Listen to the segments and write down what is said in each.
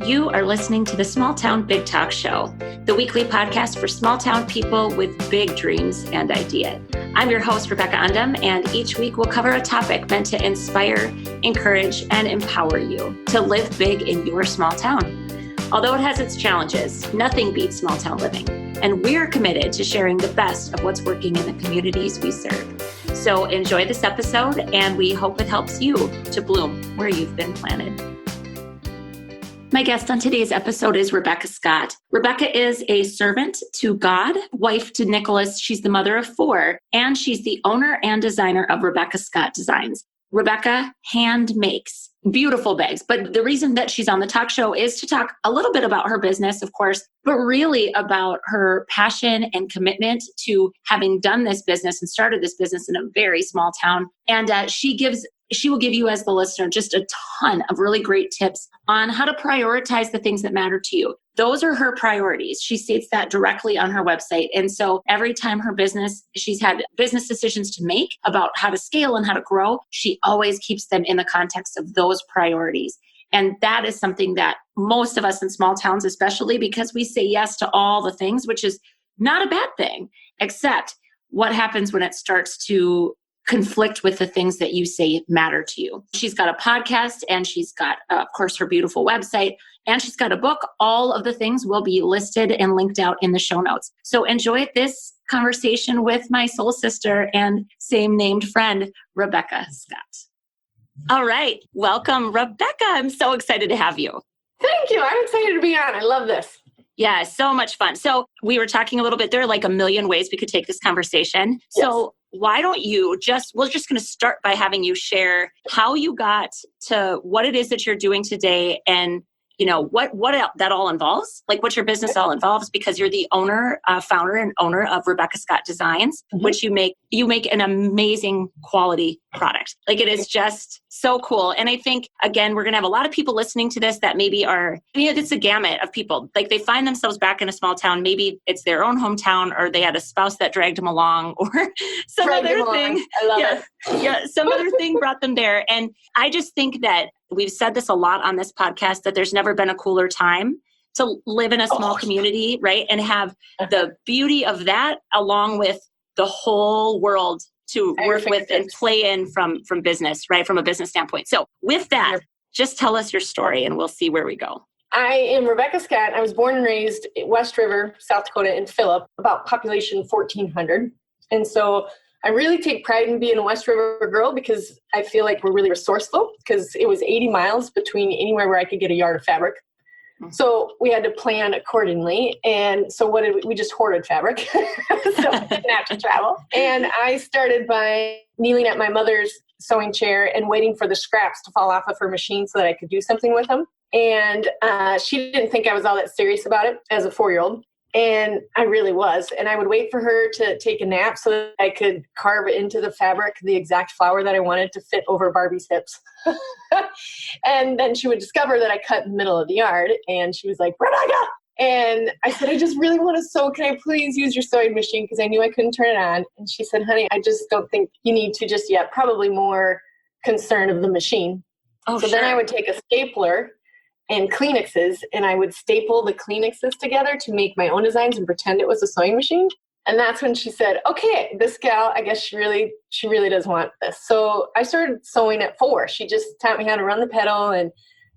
You are listening to the Small Town Big Talk Show, the weekly podcast for small town people with big dreams and ideas. I'm your host, Rebekah Undum, and each week we'll cover a topic meant to inspire, encourage, and empower you to live big in your small town. Although it has its challenges, nothing beats small town living, and we're committed to sharing the best of what's working in the communities we serve. So enjoy this episode, and we hope it helps you to bloom where you've been planted. My guest on today's episode is Rebekah Scott. Rebekah is a servant to God, wife to Nicholas. She's the mother of 4, and she's the owner and designer of Rebekah Scott Designs. Rebekah hand makes beautiful bags. But the reason that she's on the talk show is to talk a little bit about her business, of course, but really about her passion and commitment to having done this business and started this business in a very small town. And she will give you as the listener just a ton of really great tips on how to prioritize the things that matter to you. Those are her priorities. She states that directly on her website. And so every time she's had business decisions to make about how to scale and how to grow, she always keeps them in the context of those priorities. And that is something that most of us in small towns, especially because we say yes to all the things, which is not a bad thing, except what happens when it starts to conflict with the things that you say matter to you. She's got a podcast, and she's got, of course, her beautiful website, and she's got a book. All of the things will be listed and linked out in the show notes. So enjoy this conversation with my soul sister and same named friend, Rebekah Scott. All right. Welcome, Rebekah. I'm so excited to have you. Thank you. I'm excited to be on. I love this. Yeah, so much fun. So we were talking a little bit, there are like a million ways we could take this conversation. Yes. So why don't you we're just going to start by having you share how you got to what it is that you're doing today, and what that all involves, like what your business all involves, because you're the founder and owner of Rebekah Scott Designs, which you make an amazing quality product. Like, it is just so cool. And I think, again, we're going to have a lot of people listening to this that maybe it's a gamut of people. Like, they find themselves back in a small town. Maybe it's their own hometown, or they had a spouse that dragged them along, or some other thing. I love it. Yeah, some other thing brought them there. And I just think that we've said this a lot on this podcast, that there's never been a cooler time to live in a small community, right? And have the beauty of that along with the whole world to work with and play in from business, right? From a business standpoint. So with that, just tell us your story and we'll see where we go. I am Rebekah Scott. I was born and raised in West River, South Dakota, in Phillip, about population 1,400. And so I really take pride in being a West River girl, because I feel like we're really resourceful, because it was 80 miles between anywhere where I could get a yard of fabric. So we had to plan accordingly. And so we just hoarded fabric. So I didn't have to travel. And I started by kneeling at my mother's sewing chair and waiting for the scraps to fall off of her machine so that I could do something with them. And she didn't think I was all that serious about it as a 4-year-old. And I really was. And I would wait for her to take a nap so that I could carve into the fabric the exact flower that I wanted to fit over Barbie's hips. And then she would discover that I cut in the middle of the yard. And she was like, "Rebekah!" And I said, "I just really want to sew. Can I please use your sewing machine?" Because I knew I couldn't turn it on. And she said, "Honey, I just don't think you need to just yet. Probably more concern of the machine." So sure. Then I would take a stapler and Kleenexes, and I would staple the Kleenexes together to make my own designs and pretend it was a sewing machine. And that's when she said, "Okay, this gal, I guess she really does want this." So I started sewing at 4. She just taught me how to run the pedal, and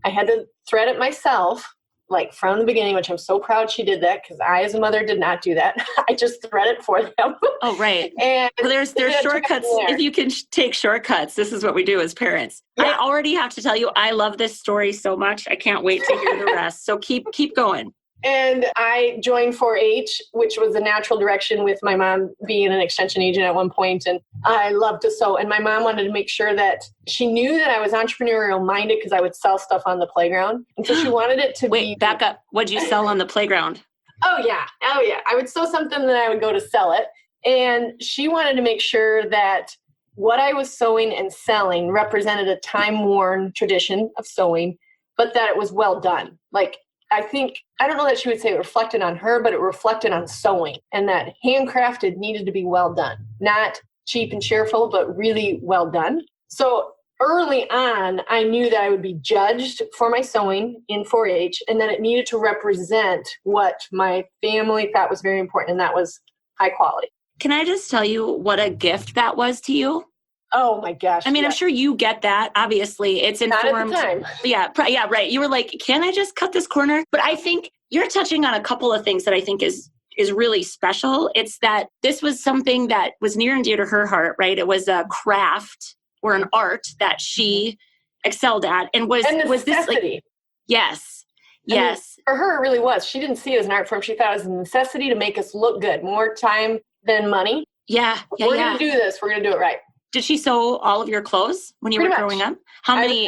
I had to thread it myself, like from the beginning, which I'm so proud she did that, because I, as a mother, did not do that. I just thread it for them. Oh, right. And well, there's shortcuts. If you can take shortcuts, this is what we do as parents. Yeah. I already have to tell you, I love this story so much. I can't wait to hear the rest. So keep going. And I joined 4-H, which was a natural direction with my mom being an extension agent at one point. And I loved to sew. And my mom wanted to make sure that she knew that I was entrepreneurial minded, because I would sell stuff on the playground. And so she wanted it to Wait, back up. What'd you sell on the playground? Oh, yeah. I would sew something, then I would go to sell it. And she wanted to make sure that what I was sewing and selling represented a time-worn tradition of sewing, but that it was well done. Like, I don't know that she would say it reflected on her, but it reflected on sewing, and that handcrafted needed to be well done, not cheap and cheerful, but really well done. So early on, I knew that I would be judged for my sewing in 4-H, and then it needed to represent what my family thought was very important, and that was high quality. Can I just tell you what a gift that was to you? Oh my gosh. I mean, yes. I'm sure you get that. Obviously, it's informed. Not at the time. Yeah, right. You were like, can I just cut this corner? But I think you're touching on a couple of things that I think is really special. It's that this was something that was near and dear to her heart, right? It was a craft or an art that she excelled at. And was this like, yes. I mean, for her, it really was. She didn't see it as an art form. She thought it was a necessity to make us look good. More time than money. Yeah. We're going to do this. We're going to do it right. Did she sew all of your clothes when you were growing up? How many,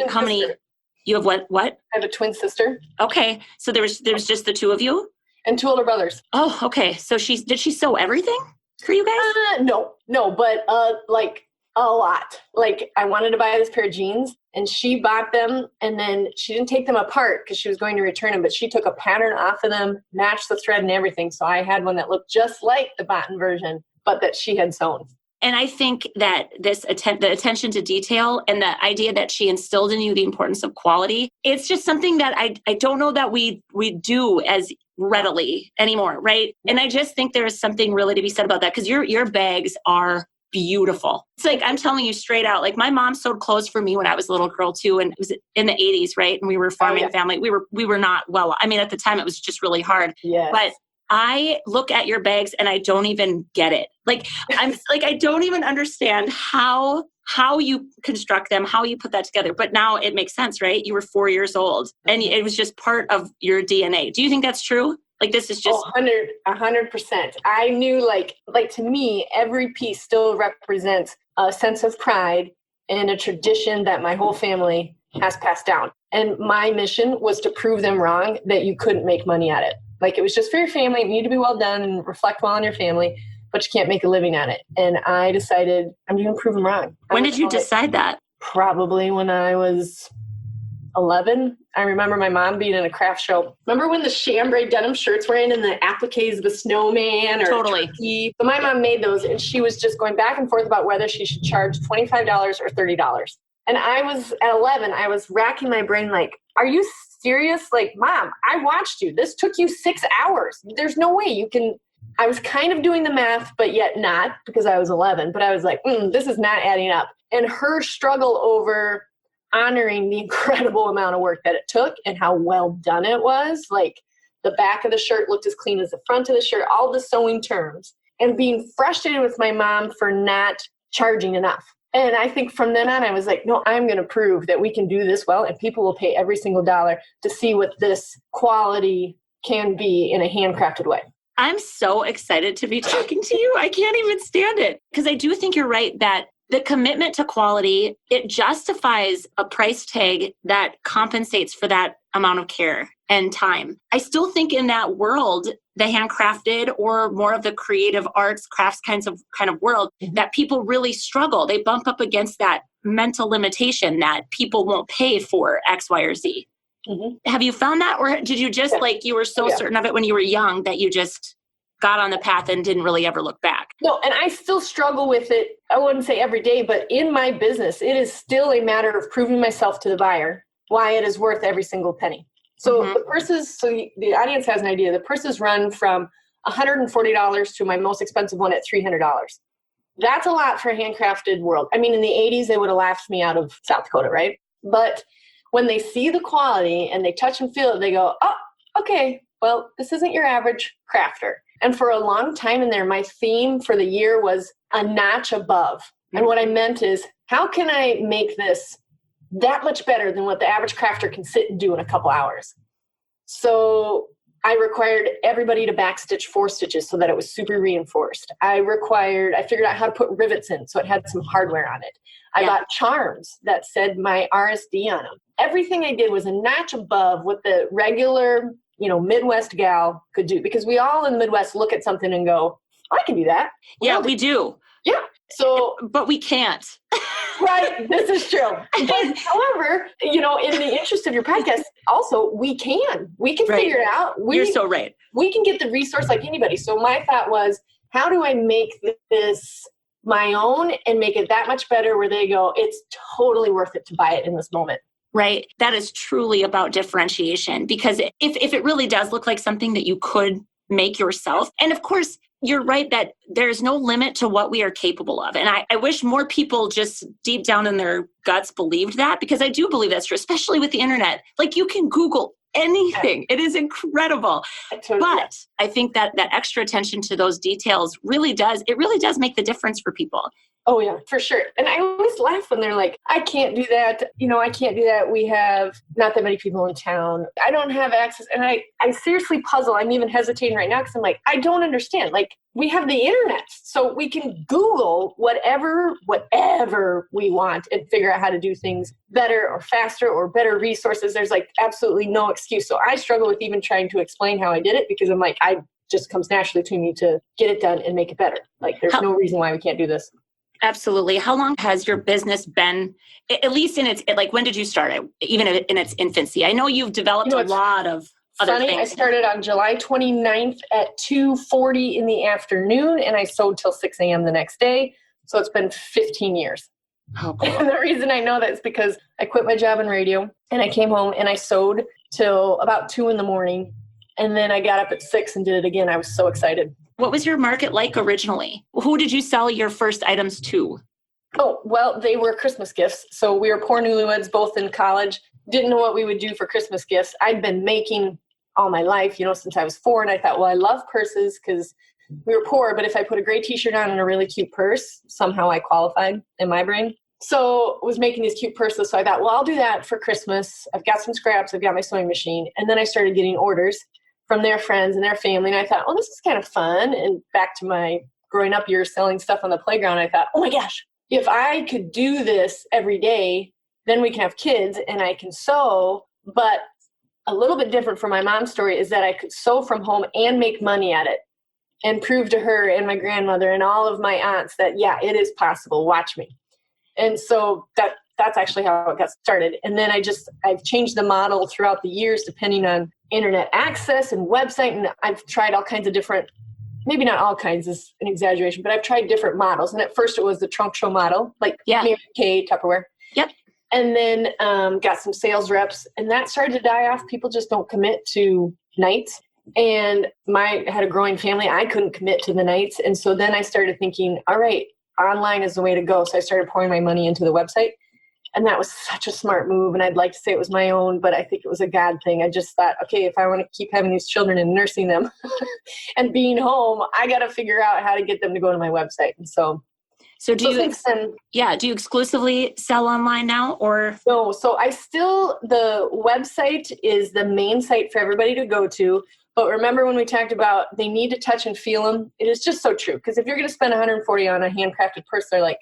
you have what? I have a twin sister. Okay. So there was just the two of you? And 2 older brothers. Oh, okay. So did she sew everything for you guys? No, but like a lot. Like I wanted to buy this pair of jeans and she bought them and then she didn't take them apart because she was going to return them, but she took a pattern off of them, matched the thread and everything. So I had one that looked just like the Botten version, but that she had sewn. And I think that the attention to detail and the idea that she instilled in you the importance of quality, it's just something that I don't know that we do as readily anymore, right? And I just think there is something really to be said about that because your bags are beautiful. It's like, I'm telling you straight out, like my mom sewed clothes for me when I was a little girl too. And it was in the 80s, right? And we were a farming family. We were not well, I mean, at the time it was just really hard. Yes. But I look at your bags and I don't even get it. Like I'm like, I don't even understand how you construct them, how you put that together. But now it makes sense, right? You were 4 years old and it was just part of your DNA. Do you think that's true? Like this is just 100%. I knew like to me, every piece still represents a sense of pride and a tradition that my whole family has passed down. And my mission was to prove them wrong, that you couldn't make money at it. Like it was just for your family. It needed to be well done and reflect well on your family, but you can't make a living at it. And I decided I'm going to prove them wrong. When did you decide that? Probably when I was 11. I remember my mom being in a craft show. Remember when the chambray denim shirts were in and the appliques of the snowman or totally. Turkey? So my mom made those and she was just going back and forth about whether she should charge $25 or $30. And I was at 11, I was racking my brain like, are you serious? Like, Mom, I watched you. This took you 6 hours. There's no way you can. I was kind of doing the math, but yet not because I was 11. But I was like, this is not adding up. And her struggle over honoring the incredible amount of work that it took and how well done it was. Like the back of the shirt looked as clean as the front of the shirt, all the sewing terms, and being frustrated with my mom for not charging enough. And I think from then on, I was like, no, I'm going to prove that we can do this well and people will pay every single dollar to see what this quality can be in a handcrafted way. I'm so excited to be talking to you. I can't even stand it because I do think you're right that the commitment to quality, it justifies a price tag that compensates for that amount of care and time. I still think in that world, the handcrafted or more of the creative arts, crafts kind of world, that people really struggle. They bump up against that mental limitation that people won't pay for X, Y, or Z. Mm-hmm. Have you found that? Or did you just like, you were so certain of it when you were young that you just got on the path and didn't really ever look back? No, and I still struggle with it. I wouldn't say every day, but in my business, it is still a matter of proving myself to the buyer why it is worth every single penny. So the purses, so the audience has an idea. The purses run from $140 to my most expensive one at $300. That's a lot for a handcrafted world. I mean, in the 80s, they would have laughed me out of South Dakota, right? But when they see the quality and they touch and feel it, they go, oh, okay, well, this isn't your average crafter. And for a long time in there, my theme for the year was a notch above. And what I meant is, how can I make this that much better than what the average crafter can sit and do in a couple hours? So I required everybody to backstitch 4 stitches so that it was super reinforced. I figured out how to put rivets in so it had some hardware on it. I bought charms that said my RSD on them. Everything I did was a notch above what the regular, Midwest gal could do, because we all in the Midwest look at something and go, I can do that. We do. Yeah. So, but we can't. Right. This is true. But however, in the interest of your podcast, also we can figure it out. You're so right. We can get the resource like anybody. So my thought was, how do I make this my own and make it that much better where they go, it's totally worth it to buy it in this moment. Right. That is truly about differentiation, because if it really does look like something that you could make yourself, and of course, you're right that there's no limit to what we are capable of. And I wish more people just deep down in their guts believed that, because I do believe that's true, especially with the internet. Like, you can Google anything. It is incredible. But I think that extra attention to those details really does make the difference for people. Oh, yeah, for sure. And I always laugh when they're like, I can't do that. I can't do that. We have not that many people in town. I don't have access. And I seriously puzzle. I'm even hesitating right now because I'm like, I don't understand. Like, we have the internet, so we can Google whatever we want and figure out how to do things better or faster or better resources. There's like absolutely no excuse. So I struggle with even trying to explain how I did it, because I'm like, just comes naturally to me to get it done and make it better. Like, there's no reason why we can't do this. Absolutely. How long has your business been, at least in its, like, when did you start it, even in its infancy? I know you've developed a lot of other things. I started on July 29th at 2:40 in the afternoon, and I sewed till 6 a.m. the next day. So it's been 15 years. Oh, cool. And the reason I know that is because I quit my job in radio, and I came home and I sewed till about 2 in the morning. And then I got up at 6 and did it again. I was so excited. What was your market like originally? Who did you sell your first items to? Oh, well, they were Christmas gifts. So we were poor newlyweds, both in college. Didn't know what we would do for Christmas gifts. I'd been making all my life, since I was 4. And I thought, well, I love purses because we were poor. But if I put a gray t-shirt on and a really cute purse, somehow I qualified in my brain. So I was making these cute purses. So I thought, well, I'll do that for Christmas. I've got some scraps. I've got my sewing machine. And then I started getting orders from their friends and their family. And I thought, oh, this is kind of fun. And back to my growing up years selling stuff on the playground, I thought, oh my gosh, if I could do this every day, then we can have kids and I can sew. But a little bit different from my mom's story is that I could sew from home and make money at it and prove to her and my grandmother and all of my aunts that, yeah, it is possible. Watch me. And so that's actually how it got started. And then I've changed the model throughout the years, depending on internet access and website. And I've tried all kinds of different, maybe not all kinds is an exaggeration, but I've tried different models. And at first it was the trunk show model, like Mary Kay, Tupperware. Yep. And then got some sales reps, and that started to die off. People just don't commit to nights. And I had a growing family. I couldn't commit to the nights. And so then I started thinking, all right, online is the way to go. So I started pouring my money into the website. And that was such a smart move. And I'd like to say it was my own, but I think it was a God thing. I just thought, okay, if I want to keep having these children and nursing them and being home, I got to figure out how to get them to go to my website. And so do you exclusively sell online now, or? No, so the website is the main site for everybody to go to. But remember when we talked about they need to touch and feel them? It is just so true. Because if you're going to spend $140 on a handcrafted purse, they're like,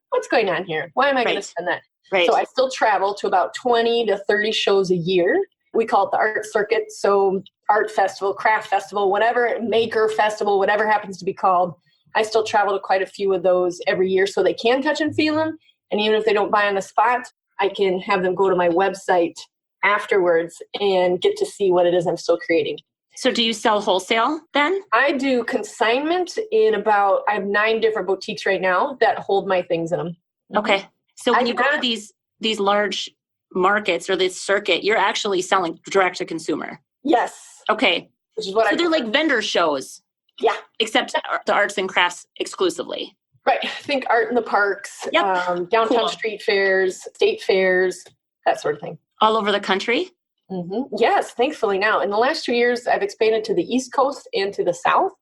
what's going on here? Why am I going to spend that? Right. So I still travel to about 20 to 30 shows a year. We call it the art circuit. So art festival, craft festival, whatever, maker festival, whatever happens to be called. I still travel to quite a few of those every year so they can touch and feel them. And even if they don't buy on the spot, I can have them go to my website afterwards and get to see what it is I'm still creating. So do you sell wholesale then? I do consignment I have 9 different boutiques right now that hold my things in them. Okay. So when you go to these large markets or this circuit, you're actually selling direct to consumer. Yes. Okay. Which is what they're like vendor shows. Yeah. Except the arts and crafts exclusively. Right. Think art in the parks, downtown street fairs, state fairs, that sort of thing. All over the country? Mm-hmm. Yes, thankfully now. In the last 2 years, I've expanded to the East Coast and to the South.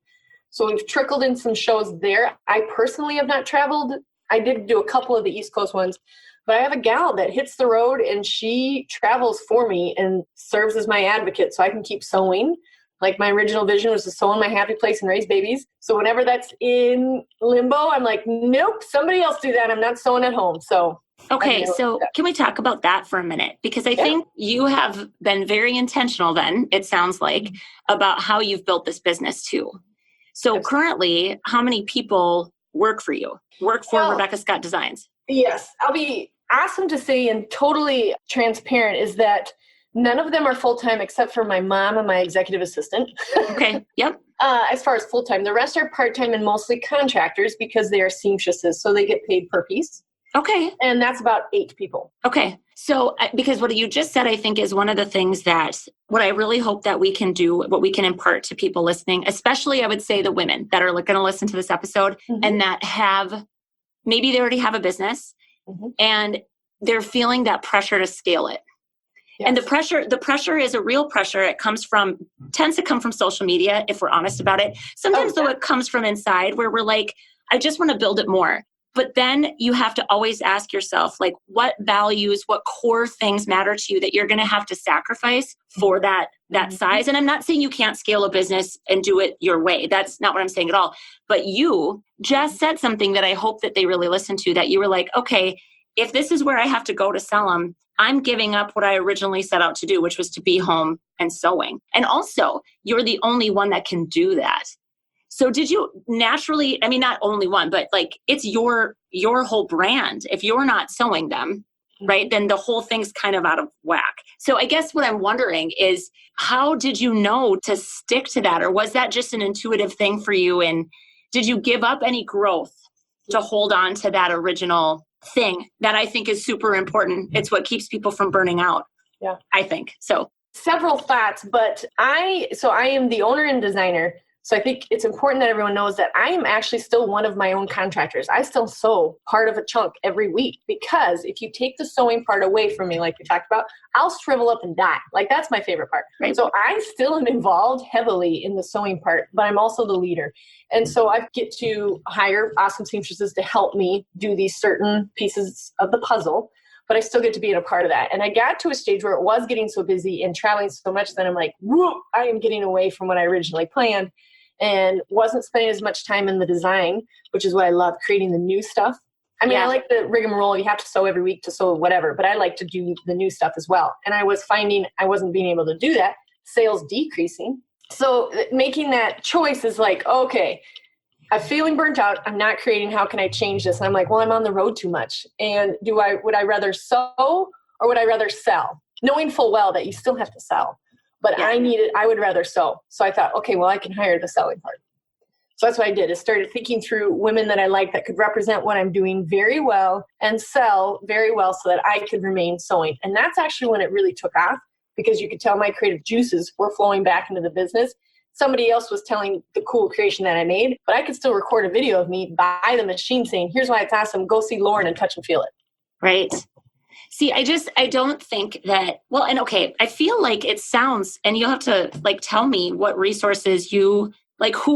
So we've trickled in some shows there. I personally have not traveled. I did do a couple of the East Coast ones, but I have a gal that hits the road and she travels for me and serves as my advocate so I can keep sewing. Like my original vision was to sew in my happy place and raise babies. So whenever that's in limbo, I'm like, nope, somebody else do that. I'm not sewing at home. So okay, so can we talk about that for a minute? Because I think you have been very intentional then, it sounds like, about how you've built this business too. So currently, how many people work for Rebekah Scott Designs? Yes, I'll be awesome to say and totally transparent is that None of them are full-time except for my mom and my executive assistant. Okay. Yep. As far as full-time, the rest are part-time and mostly contractors because they are seamstresses. So they get paid per piece. Okay. And that's about 8 people. Okay. So because what you just said, I think is one of the things that what I really hope that we can do, what we can impart to people listening, especially I would say the women that are going to listen to this episode and that have, maybe they already have a business and they're feeling that pressure to scale it. Yes. And the pressure is a real pressure. It tends to come from social media, if we're honest about it. Sometimes though it comes from inside where we're like, I just want to build it more. But then you have to always ask yourself, like, what values, what core things matter to you that you're going to have to sacrifice for that size? And I'm not saying you can't scale a business and do it your way. That's not what I'm saying at all. But you just said something that I hope that they really listen to, that you were like, okay, if this is where I have to go to sell them, I'm giving up what I originally set out to do, which was to be home and sewing. And also, you're the only one that can do that. So did you naturally, I mean, not only one, but like it's your whole brand. If you're not sewing them, right, then the whole thing's kind of out of whack. So I guess what I'm wondering is, how did you know to stick to that? Or was that just an intuitive thing for you? And did you give up any growth to hold on to that original thing that I think is super important? It's what keeps people from burning out. Yeah, I think. So several thoughts, but I am the owner and designer. So I think it's important that everyone knows that I am actually still one of my own contractors. I still sew part of a chunk every week, because if you take the sewing part away from me, like we talked about, I'll shrivel up and die. Like, that's my favorite part. Right. So I still am involved heavily in the sewing part, but I'm also the leader. And so I get to hire awesome seamstresses to help me do these certain pieces of the puzzle, but I still get to be in a part of that. And I got to a stage where it was getting so busy and traveling so much that I'm like, whoa, I am getting away from what I originally planned. And wasn't spending as much time in the design, which is what I love, creating the new stuff. I mean, I like the rigmarole. You have to sew every week to sew whatever, but I like to do the new stuff as well. And I was finding I wasn't being able to do that, sales decreasing. So making that choice is like, okay, I'm feeling burnt out. I'm not creating. How can I change this? And I'm like, well, I'm on the road too much. And would I rather sew or would I rather sell? Knowing full well that you still have to sell. But I would rather sew. So I thought, okay, well, I can hire the selling part. So that's what I did, is started thinking through women that I like that could represent what I'm doing very well and sell very well so that I could remain sewing. And that's actually when it really took off, because you could tell my creative juices were flowing back into the business. Somebody else was telling the cool creation that I made, but I could still record a video of me by the machine saying, here's why it's awesome. Go see Lauren and touch and feel it. Right. See, I don't think that, well, and okay, I feel like it sounds, and you'll have to like tell me what resources who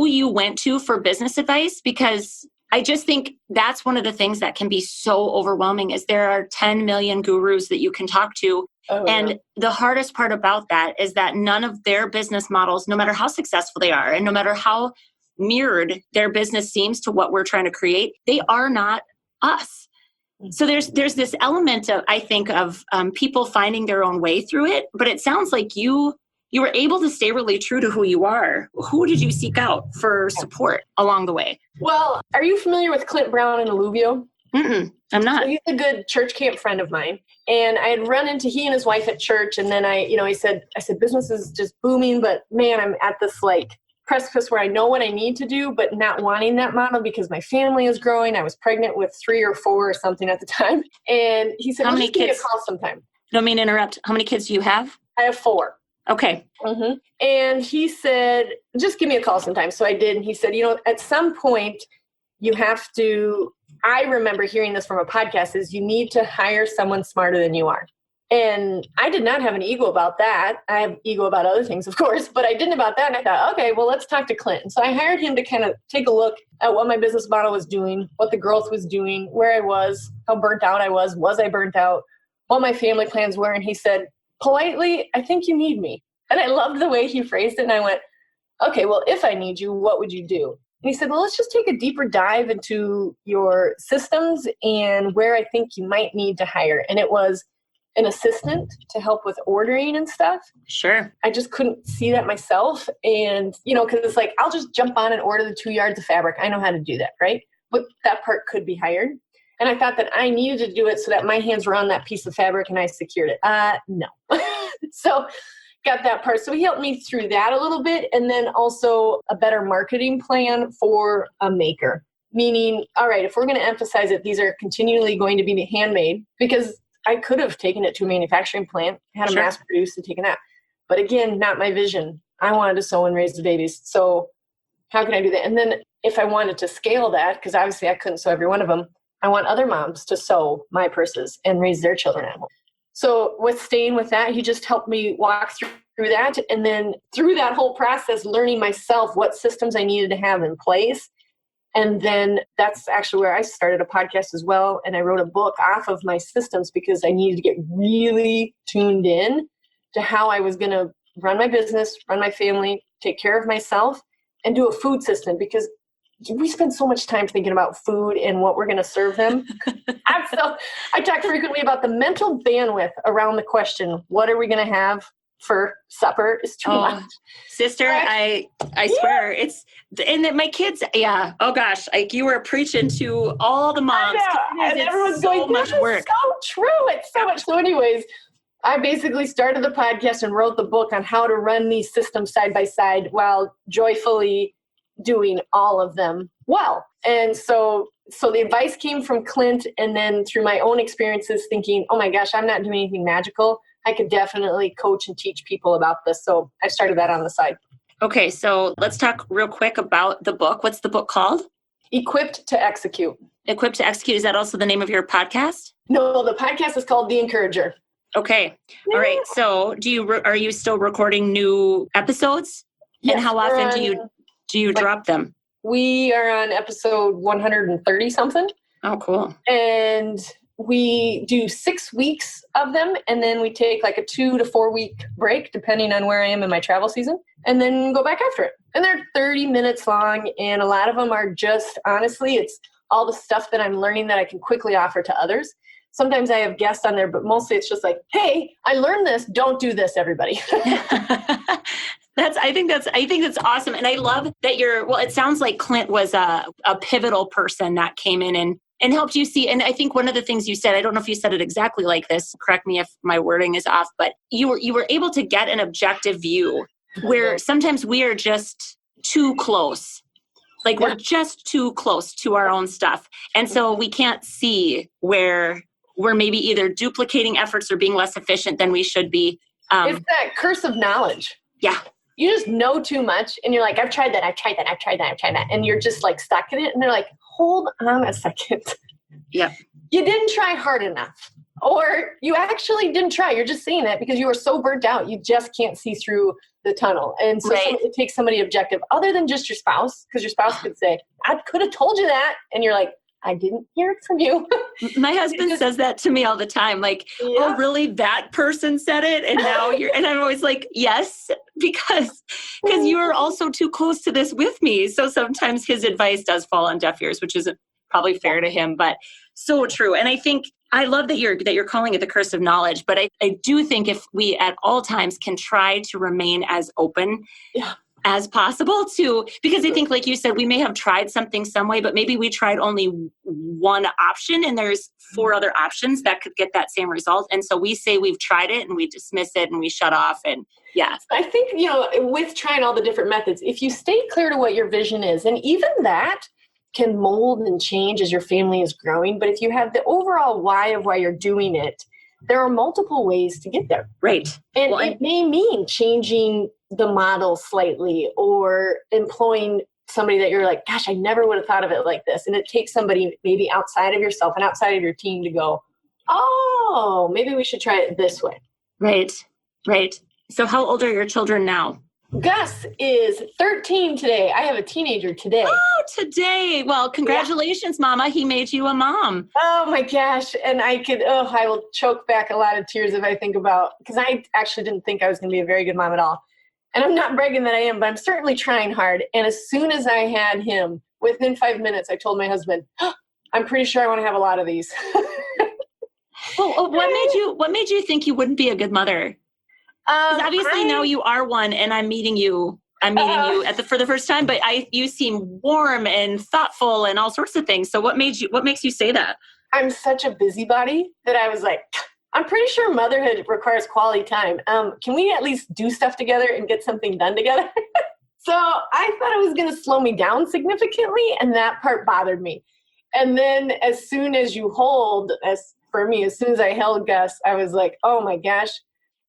you went to for business advice, because I just think that's one of the things that can be so overwhelming, is there are 10 million gurus that you can talk to. And the hardest part about that is that none of their business models, no matter how successful they are, and no matter how mirrored their business seems to what we're trying to create, they are not us. So there's this element of, I think, of people finding their own way through it. But it sounds like you were able to stay really true to who you are. Who did you seek out for support along the way? Well, are you familiar with Clint Brown and Alluvio? I'm not. So he's a good church camp friend of mine. And I had run into he and his wife at church. And then I said, business is just booming, but man, I'm at this like precipice where I know what I need to do, but not wanting that model because my family is growing. I was pregnant with 3 or 4 or something at the time. And he said, how many kids? Give me a call sometime. Don't mean to interrupt. How many kids do you have? I have 4. Okay. And he said, just give me a call sometime. So I did. And he said, at some point you have to, I remember hearing this from a podcast, is you need to hire someone smarter than you are. And I did not have an ego about that. I have ego about other things, of course, but I didn't about that. And I thought, okay, well, let's talk to Clint. So I hired him to kind of take a look at what my business model was doing, what the growth was doing, where I was, how burnt out I was I burnt out, what my family plans were. And he said, politely, I think you need me. And I loved the way he phrased it. And I went, okay, well, if I need you, what would you do? And he said, well, let's just take a deeper dive into your systems and where I think you might need to hire. And it was an assistant to help with ordering and stuff. Sure. I just couldn't see that myself. And, because it's like, I'll just jump on and order the 2 yards of fabric. I know how to do that, right? But that part could be hired. And I thought that I needed to do it so that my hands were on that piece of fabric and I secured it. No. So got that part. So he helped me through that a little bit. And then also a better marketing plan for a maker. Meaning, all right, if we're going to emphasize that these are continually going to be handmade, because I could have taken it to a manufacturing plant, had them mass produced and taken that. But again, not my vision. I wanted to sew and raise the babies. So how can I do that? And then if I wanted to scale that, because obviously I couldn't sew every one of them, I want other moms to sew my purses and raise their children at home. So with staying with that, he just helped me walk through that. And then through that whole process, learning myself what systems I needed to have in place. And then that's actually where I started a podcast as well. And I wrote a book off of my systems because I needed to get really tuned in to how I was going to run my business, run my family, take care of myself, and do a food system, because we spend so much time thinking about food and what we're going to serve them. I talk frequently about the mental bandwidth around the question, what are we going to have for supper, is too much. Sister, right? I swear it's, and that my kids, oh gosh, like you were preaching to all the moms. And everyone's going, this is so true. It's so much. So anyways, I basically started the podcast and wrote the book on how to run these systems side by side while joyfully doing all of them well. And so the advice came from Clint, and then through my own experiences thinking, oh my gosh, I'm not doing anything magical. I could definitely coach and teach people about this. So I started that on the side. Okay, so let's talk real quick about the book. What's the book called? Equipped to Execute. Equipped to Execute. Is that also the name of your podcast? No, the podcast is called The Encourager. Okay. All right. So are you still recording new episodes? Yes, and how often do you drop them? We are on episode 130 something. Oh, cool. And we do 6 weeks of them, and then we take like a 2 to 4 week break, depending on where I am in my travel season, and then go back after it. And they're 30 minutes long, and a lot of them are just, honestly, it's all the stuff that I'm learning that I can quickly offer to others. Sometimes I have guests on there, but mostly it's just like, hey, I learned this. Don't do this, everybody. I think that's awesome. And I love that it sounds like Clint was a pivotal person that came in and helped you see. And I think one of the things you said, I don't know if you said it exactly like this, correct me if my wording is off, but you were able to get an objective view where sometimes we are just too close. Like we're just too close to our own stuff. And so we can't see where we're maybe either duplicating efforts or being less efficient than we should be. It's that curse of knowledge. Yeah. You just know too much and you're like, I've tried that. And you're just like stuck in it. And they're like, hold on a second. Yeah. You didn't try hard enough. Or you actually didn't try. You're just saying that because you were so burnt out. You just can't see through the tunnel. And so it takes somebody objective other than just your spouse, because your spouse could say, I could have told you that. And you're like, I didn't hear it from you. My husband says that to me all the time. Like, oh, really? That person said it? And now and I'm always like, yes, because you are also too close to this with me. So sometimes his advice does fall on deaf ears, which isn't probably fair to him, but so true. And I think I love that you're calling it the curse of knowledge, but I do think if we at all times can try to remain as open as possible because I think, like you said, we may have tried something some way, but maybe we tried only one option and there's 4 other options that could get that same result. And so we say we've tried it and we dismiss it and we shut off. And I think, with trying all the different methods, if you stay clear to what your vision is, and even that can mold and change as your family is growing. But if you have the overall why of why you're doing it, there are multiple ways to get there. Right. And it may mean changing the model slightly or employing somebody that you're like, gosh, I never would have thought of it like this. And it takes somebody maybe outside of yourself and outside of your team to go, oh, maybe we should try it this way. Right. So how old are your children now? Gus is 13 today. I have a teenager today. Oh, today. Well, congratulations, Mama. He made you a mom. Oh my gosh. And I will choke back a lot of tears if I think about, because I actually didn't think I was going to be a very good mom at all. And I'm not bragging that I am, but I'm certainly trying hard. And as soon as I had him, within 5 minutes, I told my husband, I'm pretty sure I want to have a lot of these. Well, what made you think you wouldn't be a good mother? Because obviously now you are one, and I'm meeting you for the first time. But you seem warm and thoughtful and all sorts of things. So what makes you say that? I'm such a busybody that I was like, I'm pretty sure motherhood requires quality time. Can we at least do stuff together and get something done together? So I thought it was going to slow me down significantly, and that part bothered me. And then as soon as as soon as I held Gus, I was like, oh my gosh,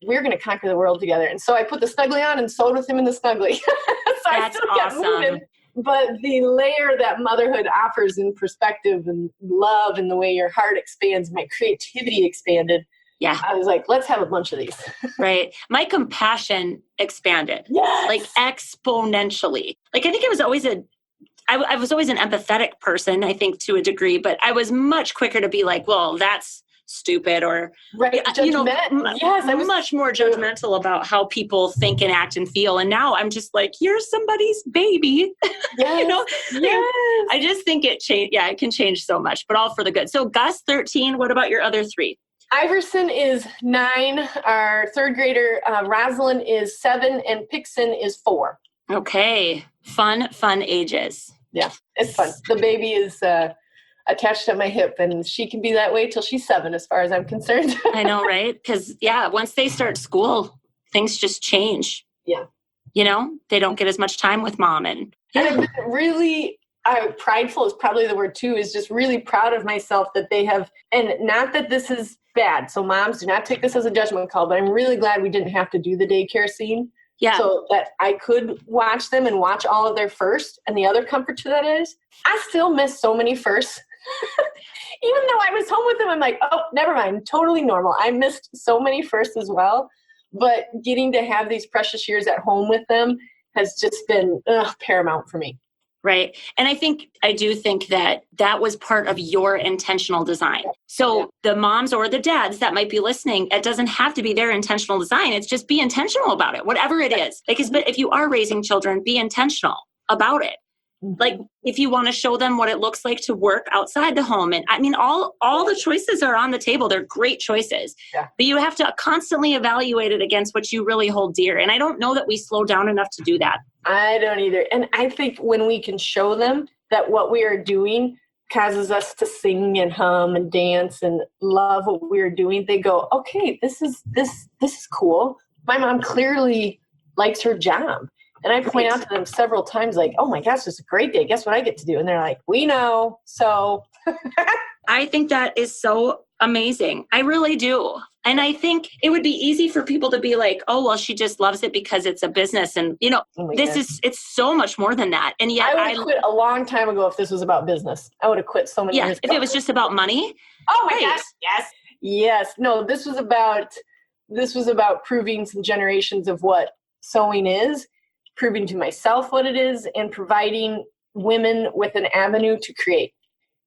we're going to conquer the world together. And so I put the snuggly on and sewed with him in the snuggly. So That's I still kept awesome. moving. But the layer that motherhood offers in perspective and love and the way your heart expands, my creativity expanded. Yeah. I was like, let's have a bunch of these. Right. My compassion expanded. Yes. Like exponentially. Like I think I was always an empathetic person, I think, to a degree, but I was much quicker to be like, well, that's stupid, or right. Yes, I was much more judgmental about how people think and act and feel. And now I'm just like, you're somebody's baby. Yes. Yes. I just think it can change so much, but all for the good. So Gus, 13. What about your other three? Iverson is 9. Our third grader, Rosalind, is 7, and Pixon is 4. Okay. Fun ages. Yeah, it's fun. The baby is attached at my hip, and she can be that way till she's 7 as far as I'm concerned. I know, right? Because, once they start school, things just change. Yeah. They don't get as much time with mom. And I'm really prideful is probably the word too, is just really proud of myself that they have, and not that this is bad. So moms, do not take this as a judgment call, but I'm really glad we didn't have to do the daycare scene. Yeah. So that I could watch them and watch all of their firsts. And the other comfort to that is I still miss so many firsts. Even though I was home with them, I'm like, oh, never mind. Totally normal. I missed so many firsts as well. But getting to have these precious years at home with them has just been paramount for me. Right. And I do think that was part of your intentional design. So the moms or the dads that might be listening, it doesn't have to be their intentional design. It's just be intentional about it, whatever it is. Because if you are raising children, be intentional about it. Like if you want to show them what it looks like to work outside the home. And I mean, all the choices are on the table. They're great choices, but you have to constantly evaluate it against what you really hold dear. And I don't know that we slow down enough to do that. I don't either. And I think when we can show them that what we are doing causes us to sing and hum and dance and love what we're doing, they go, okay, this is cool. My mom clearly likes her job. And I point out to them several times, like, oh my gosh, it's a great day. Guess what I get to do? And they're like, we know. So I think that is so amazing. I really do. And I think it would be easy for people to be like, oh, well, she just loves it because it's a business. And, it's so much more than that. And yet I would quit a long time ago if this was about business. I would have quit so many years ago. If it was just about money. Oh my gosh. Yes. Yes. No, this was about proving some generations of what sewing is, proving to myself what it is, and providing women with an avenue to create.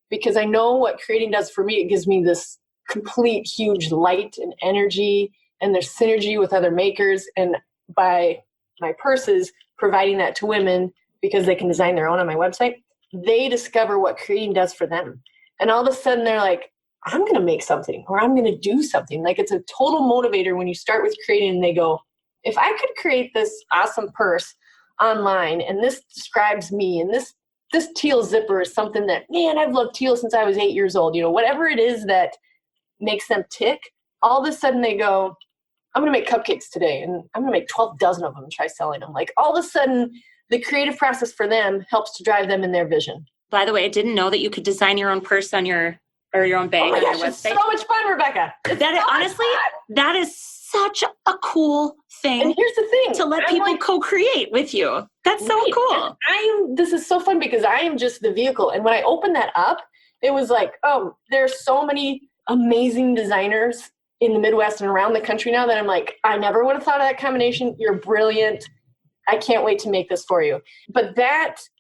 Because I know what creating does for me. It gives me this complete, huge light and energy, and there's synergy with other makers. And by my purses, providing that to women because they can design their own on my website, they discover what creating does for them. And all of a sudden they're like, I'm going to make something, or I'm going to do something. Like it's a total motivator when you start with creating and they go, if I could create this awesome purse online and this describes me, and this teal zipper is something that, man, I've loved teal since I was 8 years old, whatever it is that makes them tick, all of a sudden they go, I'm going to make cupcakes today and I'm going to make 12 dozen of them and try selling them. Like all of a sudden the creative process for them helps to drive them in their vision. By the way, I didn't know that you could design your own purse on your own bag on your website. It's so much fun, Rebekah. That is such a cool thing. And here's the thing. To let people co-create with you. That's so cool. This is so fun because I am just the vehicle. And when I opened that up, it was like, oh, there's so many amazing designers in the Midwest and around the country now that I'm like, I never would have thought of that combination. You're brilliant. I can't wait to make this for you. But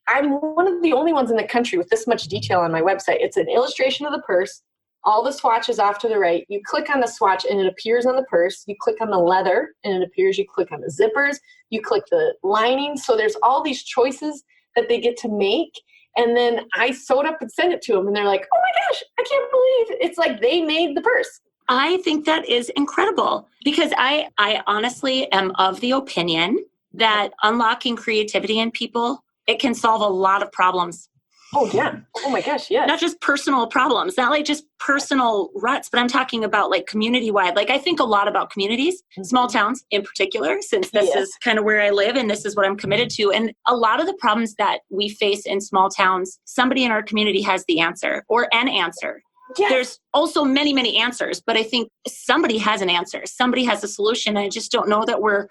I'm one of the only ones in the country with this much detail on my website. It's an illustration of the purse. All the swatches off to the right. You click on the swatch and it appears on the purse. You click on the leather and it appears. You click on the zippers. You click the lining. So there's all these choices that they get to make. And then I sew it up and send it to them. And they're like, oh my gosh, I can't believe it. It's like they made the purse. I think that is incredible because I honestly am of the opinion that unlocking creativity in people, it can solve a lot of problems. Oh, yeah. Oh, my gosh, yes. Not just personal problems, not like just personal ruts, but I'm talking about like community-wide. Like I think a lot about communities, small towns in particular, since this is kind of where I live and this is what I'm committed to. And a lot of the problems that we face in small towns, somebody in our community has the answer or an answer. Yes. There's also many, many answers, but I think somebody has an answer. Somebody has a solution. And I just don't know that we're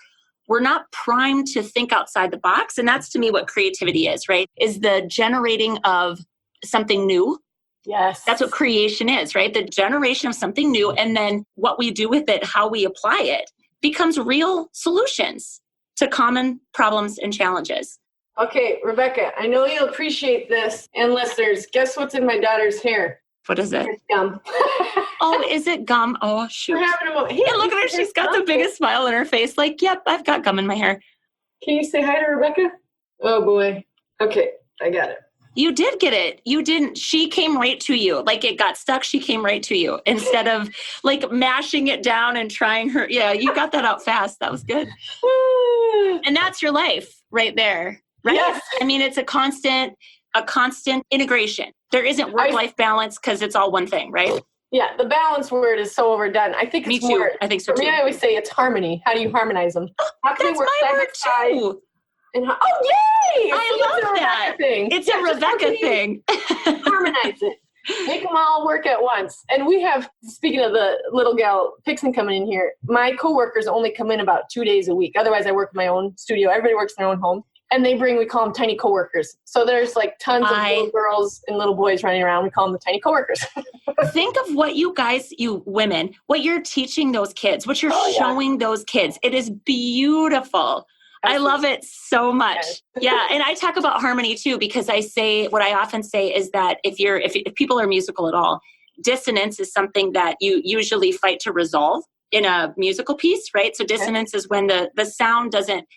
not primed to think outside the box. And that's to me what creativity is, right? Is the generating of something new. Yes. That's what creation is, right? The generation of something new. And then what we do with it, how we apply it, becomes real solutions to common problems and challenges. Okay, Rebekah, I know you'll appreciate this. And listeners, guess what's in my daughter's hair? What is it? It's gum. Oh, is it gum? Oh, shoot. We're having a moment. Hey, look at her. She's got the biggest smile on her face. Like, yep, I've got gum in my hair. Can you say hi to Rebekah? Oh, boy. Okay, I got it. You did get it. You didn't. She came right to you. Like it got stuck. She came right to you instead of like mashing it down and trying her. Yeah, you got that out fast. That was good. And that's your life right there. Right? Yes. I mean, it's a constant integration. There isn't work-life balance because it's all one thing, right? Yeah, the balance word is so overdone. I think it's more, I think so too. For me, I always say it's harmony. How do you harmonize them? How can that's my word too. And oh, yay! I love that. It's a Rebekah thing. Harmonize it. Make them all work at once. And we have, speaking of the little gal Pixon coming in here, my coworkers only come in about 2 days a week. Otherwise, I work in my own studio. Everybody works in their own home. And we call them tiny coworkers. So there's like tons of little girls and little boys running around. We call them the tiny coworkers. Think of what you guys, you women, what you're teaching those kids, what you're showing those kids. It is beautiful. Absolutely. I love it so much. Yeah. And I talk about harmony too, because what I often say is that if people are musical at all, dissonance is something that you usually fight to resolve in a musical piece, right? So dissonance is when the sound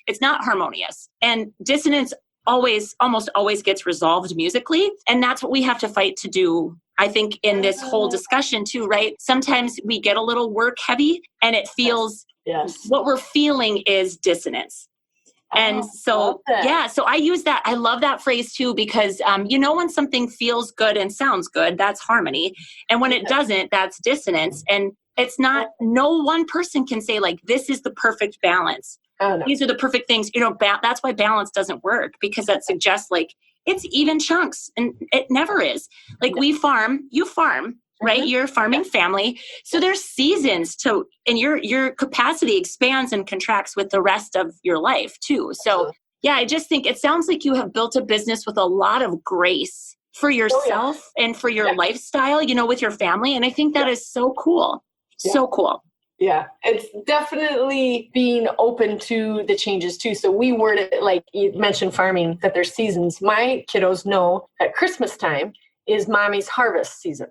it's not harmonious. And dissonance almost always gets resolved musically. And that's what we have to fight to do, I think, in this whole discussion too, right? Sometimes we get a little work heavy and it feels, what we're feeling is dissonance. And so I use that. I love that phrase too, because when something feels good and sounds good, that's harmony. And when it doesn't, that's dissonance. And it's not, no one person can say like, this is the perfect balance. Oh, no. These are the perfect things. That's why balance doesn't work, because that suggests like it's even chunks, and it never is. Like you farm, right? You're a farming family. So there's seasons and your capacity expands and contracts with the rest of your life too. So I just think it sounds like you have built a business with a lot of grace for yourself and for your lifestyle, with your family. And I think that is so cool. So cool. Yeah, it's definitely being open to the changes too. So we word it like you mentioned farming, that there's seasons. My kiddos know that Christmas time is mommy's harvest season.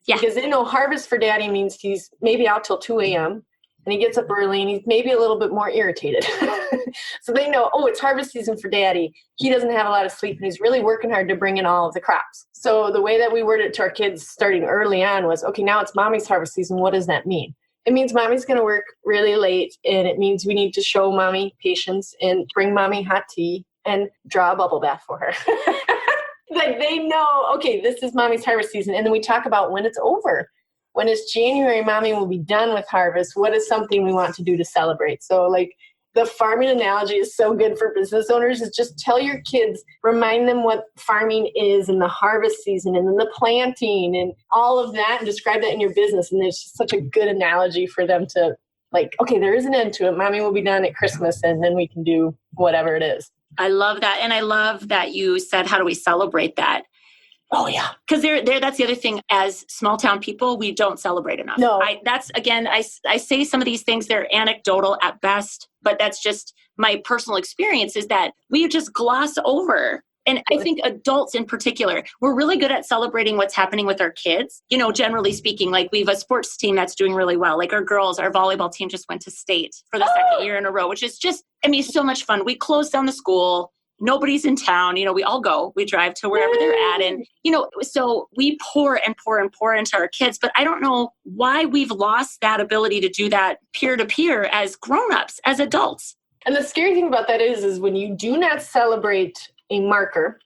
Yeah. Because they know harvest for daddy means he's maybe out till 2 a.m. and he gets up early and he's maybe a little bit more irritated. So they know, it's harvest season for daddy. He doesn't have a lot of sleep and he's really working hard to bring in all of the crops. So the way that we worded it to our kids starting early on was, okay, now it's mommy's harvest season. What does that mean? It means mommy's going to work really late, and it means we need to show mommy patience and bring mommy hot tea and draw a bubble bath for her. Like they know, okay, this is mommy's harvest season. And then we talk about when it's over. When it's January, mommy will be done with harvest. What is something we want to do to celebrate? So like the farming analogy is so good for business owners, is just tell your kids, remind them what farming is and the harvest season and then the planting and all of that, and describe that in your business. And there's just such a good analogy for them to like, okay, there is an end to it. Mommy will be done at Christmas and then we can do whatever it is. I love that. And I love that you said, how do we celebrate that? Oh, yeah. Because that's the other thing. As small town people, we don't celebrate enough. No. I say some of these things, they're anecdotal at best, but that's just my personal experience, is that we just gloss over. And I think adults in particular, we're really good at celebrating what's happening with our kids. Generally speaking, like we have a sports team that's doing really well. Like our volleyball team just went to state for the second year in a row, which is just, so much fun. We closed down the school. Nobody's in town. We all go. We drive to wherever they're at. And, so we pour and pour and pour into our kids. But I don't know why we've lost that ability to do that peer to peer as grown-ups, as adults. And the scary thing about that is when you do not celebrate a marker,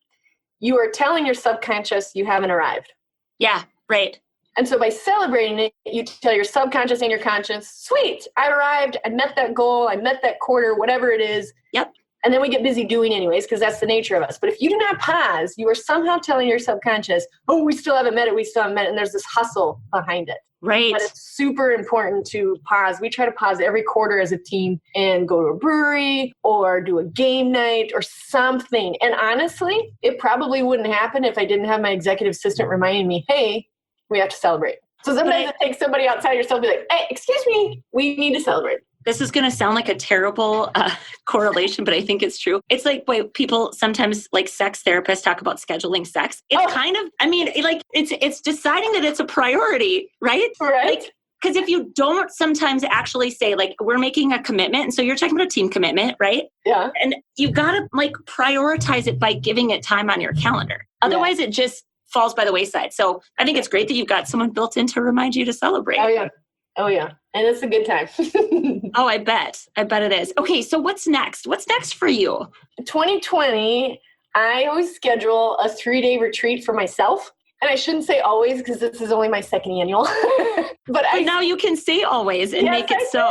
you are telling your subconscious you haven't arrived. Yeah, right. And so by celebrating it, you tell your subconscious and your conscious, sweet, I arrived, I met that goal, I met that quarter, whatever it is. Yep. And then we get busy doing anyways, because that's the nature of us. But if you do not pause, you are somehow telling your subconscious, oh, we still haven't met it, and there's this hustle behind it. Right. But it's super important to pause. We try to pause every quarter as a team and go to a brewery or do a game night or something. And honestly, it probably wouldn't happen if I didn't have my executive assistant reminding me, hey, we have to celebrate. So sometimes it takes somebody outside yourself to be like, hey, excuse me, we need to celebrate. This is going to sound like a terrible correlation, but I think it's true. It's like why people sometimes, like sex therapists, talk about scheduling sex. It's kind of, I mean, like it's deciding that it's a priority, right? Right. Like, because if you don't sometimes actually say, like, we're making a commitment, and so you're talking about a team commitment, right? Yeah. And you've got to like prioritize it by giving it time on your calendar. Otherwise, it just falls by the wayside. So I think it's great that you've got someone built in to remind you to celebrate. Oh, yeah. And it's a good time. Oh, I bet it is. Okay, so what's next? What's next for you? 2020, I always schedule a 3-day retreat for myself. And I shouldn't say always because this is only my second annual. But now you can say always and make it so.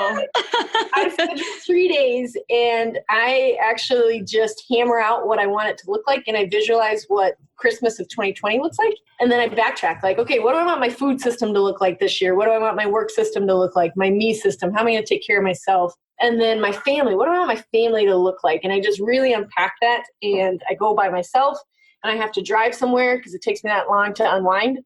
I schedule 3 days and I actually just hammer out what I want it to look like. And I visualize what Christmas of 2020 looks like. And then I backtrack like, okay, what do I want my food system to look like this year? What do I want my work system to look like? My me system? How am I going to take care of myself? And then my family, what do I want my family to look like? And I just really unpack that and I go by myself. And I have to drive somewhere because it takes me that long to unwind.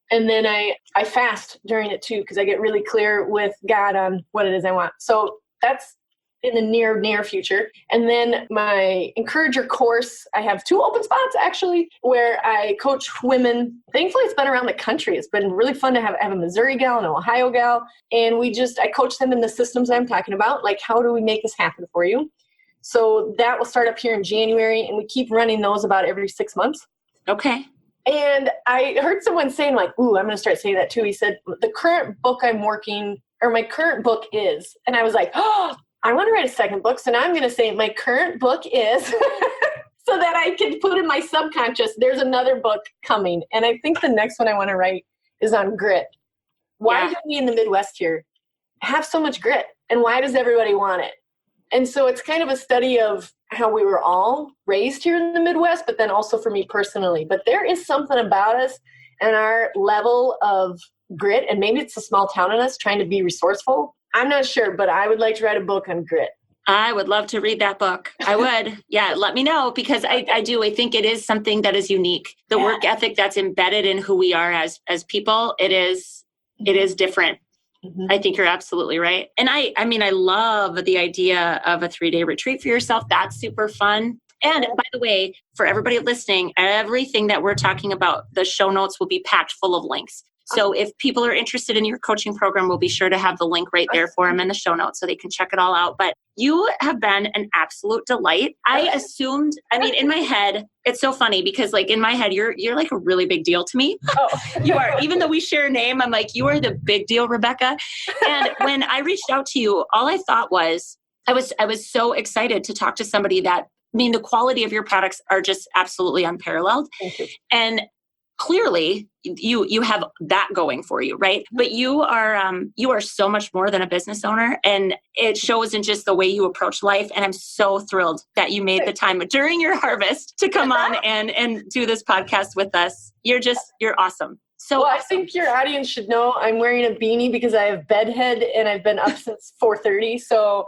And then I fast during it too because I get really clear with God on what it is I want. So that's in the near future. And then my Encourager course, I have 2 open spots actually where I coach women. Thankfully, it's been around the country. It's been really fun to have a Missouri gal and an Ohio gal. And I coach them in the systems I'm talking about. Like, how do we make this happen for you? So that will start up here in January, and we keep running those about every 6 months. Okay. And I heard someone saying like, ooh, I'm going to start saying that too. He said, the current book I'm working, or my current book is, and I was like, oh, I want to write a second book. So now I'm going to say my current book is, so that I can put in my subconscious, there's another book coming. And I think the next one I want to write is on grit. Why do we in the Midwest here have so much grit? And why does everybody want it? And so it's kind of a study of how we were all raised here in the Midwest, but then also for me personally. But there is something about us and our level of grit, and maybe it's a small town in us trying to be resourceful. I'm not sure, but I would like to write a book on grit. I would love to read that book. I would. Yeah, let me know because I think it is something that is unique. The work ethic that's embedded in who we are as people, it is different. Mm-hmm. I think you're absolutely right. And I mean, I love the idea of a 3-day retreat for yourself. That's super fun. And by the way, for everybody listening, everything that we're talking about, the show notes will be packed full of links. So if people are interested in your coaching program, we'll be sure to have the link right there for them in the show notes so they can check it all out. But you have been an absolute delight. I assumed, I mean, in my head, it's so funny because like in my head, you're like a really big deal to me. Oh. You are, even though we share a name, I'm like, you are the big deal, Rebekah. And when I reached out to you, all I thought was, I was so excited to talk to somebody that, I mean, the quality of your products are just absolutely unparalleled. Thank you. And clearly you have that going for you, right? But you are so much more than a business owner, and it shows in just the way you approach life. And I'm so thrilled that you made the time during your harvest to come on and do this podcast with us. You're awesome. So I think your audience should know I'm wearing a beanie because I have bedhead and I've been up since 4:30. So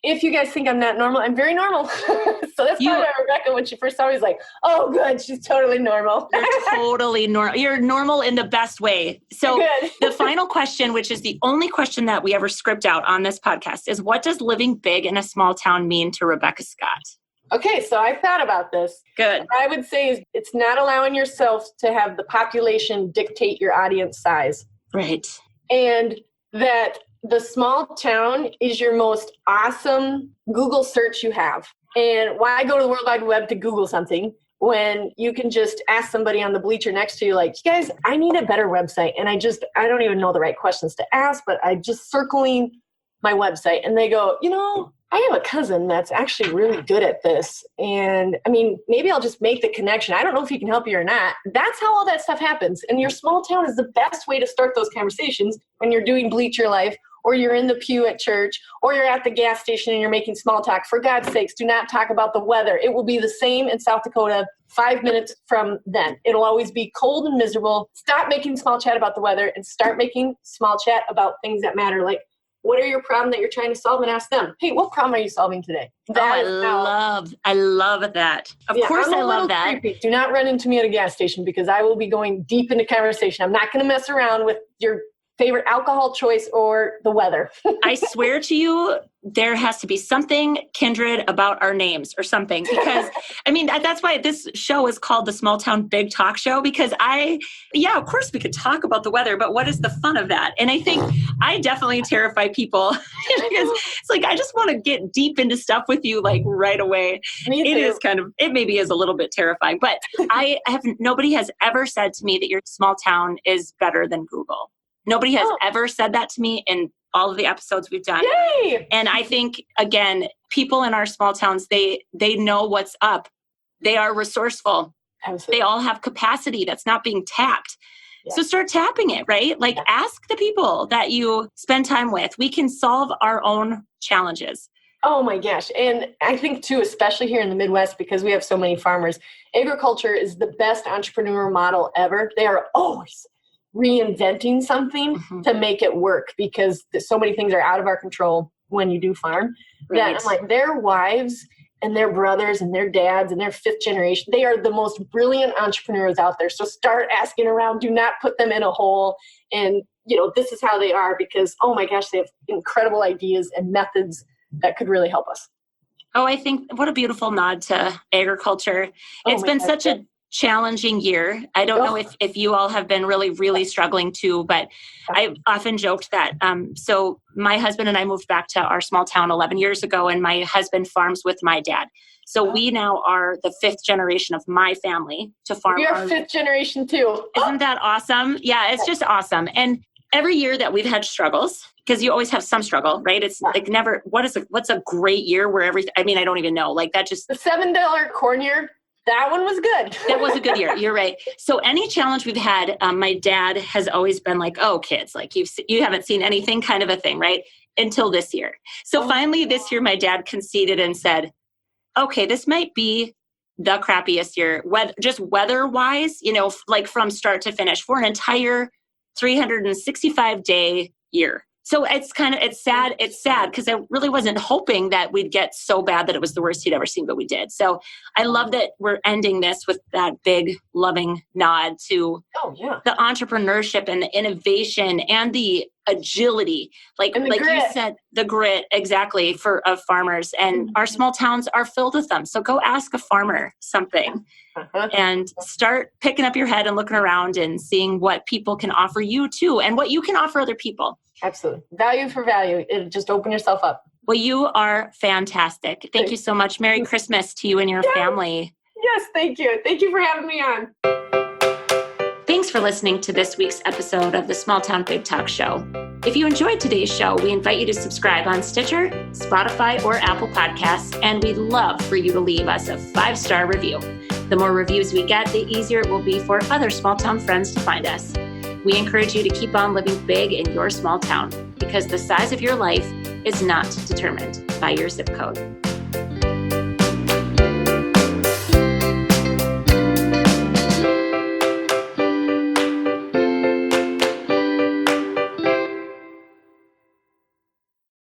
if you guys think I'm not normal, I'm very normal. So that's why Rebekah, when she first saw me, was like, oh, good, she's totally normal. You're totally normal. You're normal in the best way. So the final question, which is the only question that we ever script out on this podcast, is what does living big in a small town mean to Rebekah Scott? Okay, so I thought about this. Good. What I would say is it's not allowing yourself to have the population dictate your audience size. Right. And that the small town is your most awesome Google search you have. And why go to the World Wide Web to Google something when you can just ask somebody on the bleacher next to you, like, you guys, I need a better website. And I don't even know the right questions to ask, but I'm just circling my website. And they go, I have a cousin that's actually really good at this. And I mean, maybe I'll just make the connection. I don't know if he can help you or not. That's how all that stuff happens. And your small town is the best way to start those conversations when you're doing Bleach Your Life, or you're in the pew at church, or you're at the gas station and you're making small talk. For God's sakes, do not talk about the weather. It will be the same in South Dakota 5 minutes from then. It'll always be cold and miserable. Stop making small chat about the weather and start making small chat about things that matter, like what are your problem that you're trying to solve, and ask them, hey, what problem are you solving today? I love that. Of course I love that. Creepy. Do not run into me at a gas station because I will be going deep into conversation. I'm not going to mess around with your favorite alcohol choice or the weather. I swear to you, there has to be something kindred about our names or something, because I mean, that's why this show is called the Small Town Big Talk Show, because of course we could talk about the weather, but what is the fun of that? And I think I definitely terrify people because it's like, I just want to get deep into stuff with you like right away. It maybe is a little bit terrifying, but nobody has ever said to me that your small town is better than Google. Nobody has ever said that to me in all of the episodes we've done. Yay! And I think, again, people in our small towns, they know what's up. They are resourceful. Absolutely. They all have capacity that's not being tapped. Yeah. So start tapping it, right? Like ask the people that you spend time with. We can solve our own challenges. Oh my gosh. And I think too, especially here in the Midwest, because we have so many farmers, agriculture is the best entrepreneur model ever. They are always reinventing something to make it work, because so many things are out of our control when you do farm. Right. That I'm like, their wives and their brothers and their dads and their fifth generation, they are the most brilliant entrepreneurs out there. So start asking around. Do not put them in a hole. And, this is how they are, because, oh my gosh, they have incredible ideas and methods that could really help us. Oh, I think what a beautiful nod to agriculture. It's been such a challenging year. I don't know if you all have been really, really struggling too, but I've often joked that, so my husband and I moved back to our small town 11 years ago, and my husband farms with my dad. So we now are the fifth generation of my family to farm. We are fifth generation too. Isn't that awesome? Yeah, it's just awesome. And every year that we've had struggles, because you always have some struggle, right? It's like never, what's a great year where I don't even know, like that just. The $7 corn year. That one was good. That was a good year. You're right. So any challenge we've had, my dad has always been like, oh, kids, like you haven't seen anything kind of a thing, right? Until this year. So finally this year, my dad conceded and said, okay, this might be the crappiest year, just weather-wise, like from start to finish for an entire 365-day year. So it's sad. It's sad because I really wasn't hoping that we'd get so bad that it was the worst he'd ever seen, but we did. So I love that we're ending this with that big loving nod to the entrepreneurship and the innovation and the agility, like you said, the grit, exactly, of farmers. And our small towns are filled with them. So go ask a farmer something and start picking up your head and looking around and seeing what people can offer you too, and what you can offer other people. Absolutely. Value for value. Just open yourself up. Well, you are fantastic. Thank you so much. Merry Christmas to you and your family. Yes, thank you. Thank you for having me on. Thanks for listening to this week's episode of the Small Town Big Talk Show. If you enjoyed today's show, we invite you to subscribe on Stitcher, Spotify, or Apple Podcasts, and we'd love for you to leave us a 5-star review. The more reviews we get, the easier it will be for other small town friends to find us. We encourage you to keep on living big in your small town, because the size of your life is not determined by your zip code.